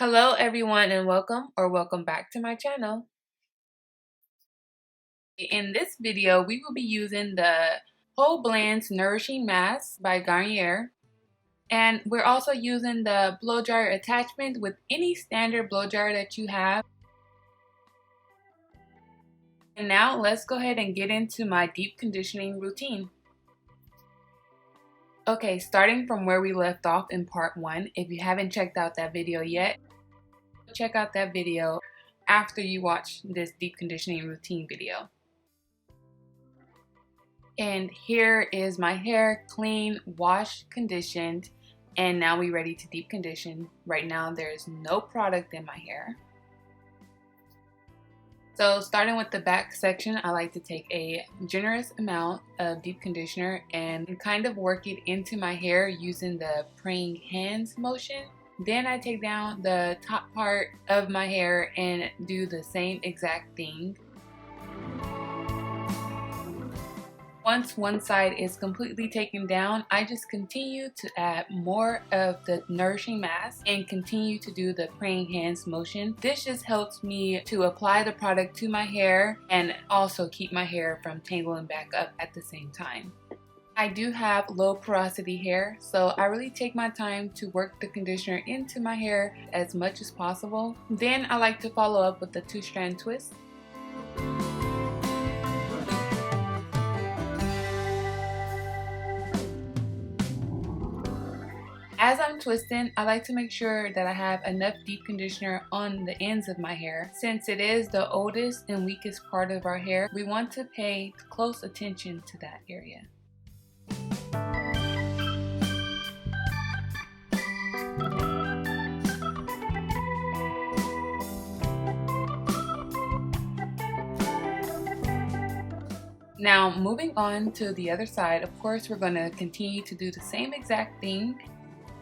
Hello everyone and welcome back to my channel. In this video, we will be using the Whole Blends Nourishing Mask by Garnier. And we're also using the blow dryer attachment with any standard blow dryer that you have. And now let's go ahead and get into my deep conditioning routine. Okay, starting from where we left off in part 1, if you haven't checked out that video yet, check out that video after you watch this deep conditioning routine video. And here is my hair clean, washed, conditioned, and now we're ready to deep condition. Right now there's no product in my hair. So starting with the back section, I like to take a generous amount of deep conditioner and kind of work it into my hair using the praying hands motion. Then I take down the top part of my hair and do the same exact thing. Once one side is completely taken down, I just continue to add more of the nourishing mask and continue to do the praying hands motion. This just helps me to apply the product to my hair and also keep my hair from tangling back up at the same time. I do have low porosity hair, so I really take my time to work the conditioner into my hair as much as possible. Then I like to follow up with the 2-strand twist. As I'm twisting, I like to make sure that I have enough deep conditioner on the ends of my hair. Since it is the oldest and weakest part of our hair, we want to pay close attention to that area. Now moving on to the other side, of course we're going to continue to do the same exact thing.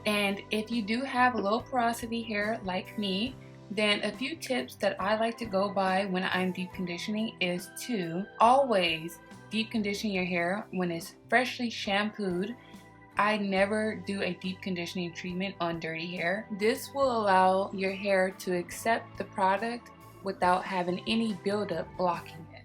And if you do have low porosity hair like me, then a few tips that I like to go by when I'm deep conditioning is to always deep condition your hair when it's freshly shampooed. I never do a deep conditioning treatment on dirty hair. This will allow your hair to accept the product without having any buildup blocking it.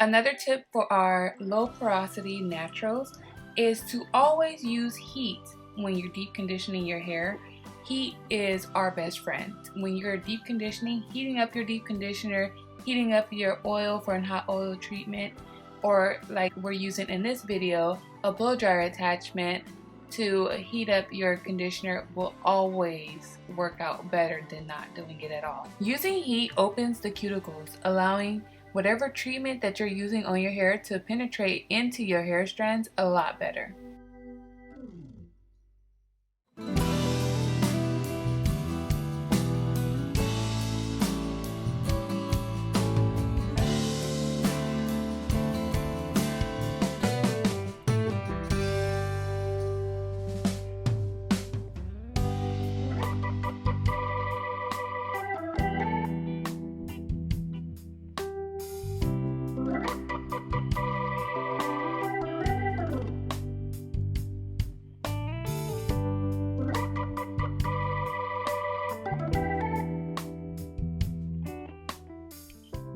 Another tip for our low porosity naturals is to always use heat when you're deep conditioning your hair. Heat is our best friend. When you're deep conditioning, heating up your deep conditioner, heating up your oil for a hot oil treatment, or like we're using in this video, a blow dryer attachment to heat up your conditioner will always work out better than not doing it at all. Using heat opens the cuticles, allowing whatever treatment that you're using on your hair to penetrate into your hair strands a lot better.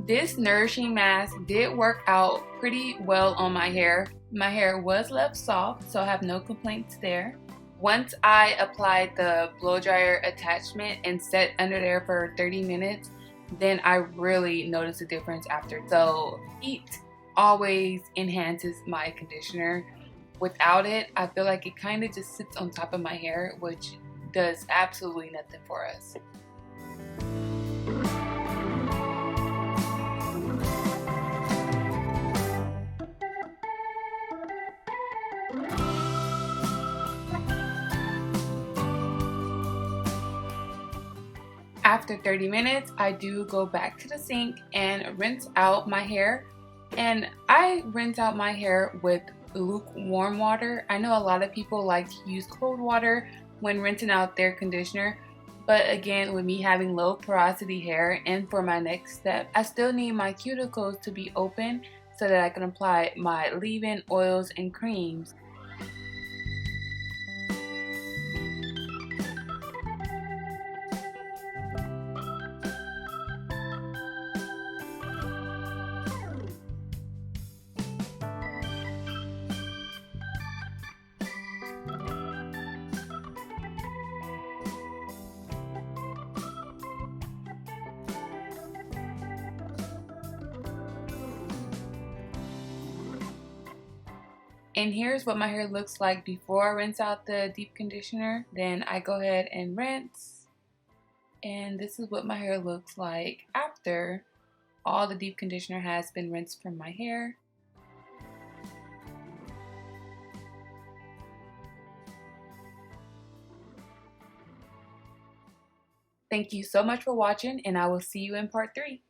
This nourishing mask did work out pretty well on my hair. My hair was left soft, so I have no complaints there. Once I applied the blow dryer attachment and set under there for 30 minutes, then I really noticed a difference after. So heat always enhances my conditioner. Without it, I feel like it kind of just sits on top of my hair, which does absolutely nothing for us. After 30 minutes, I do go back to the sink and rinse out my hair. And I rinse out my hair with lukewarm water. I know a lot of people like to use cold water when rinsing out their conditioner. But again, with me having low porosity hair and for my next step, I still need my cuticles to be open so that I can apply my leave-in oils and creams. And here's what my hair looks like before I rinse out the deep conditioner. Then I go ahead and rinse. And this is what my hair looks like after all the deep conditioner has been rinsed from my hair. Thank you so much for watching, and I will see you in part 3.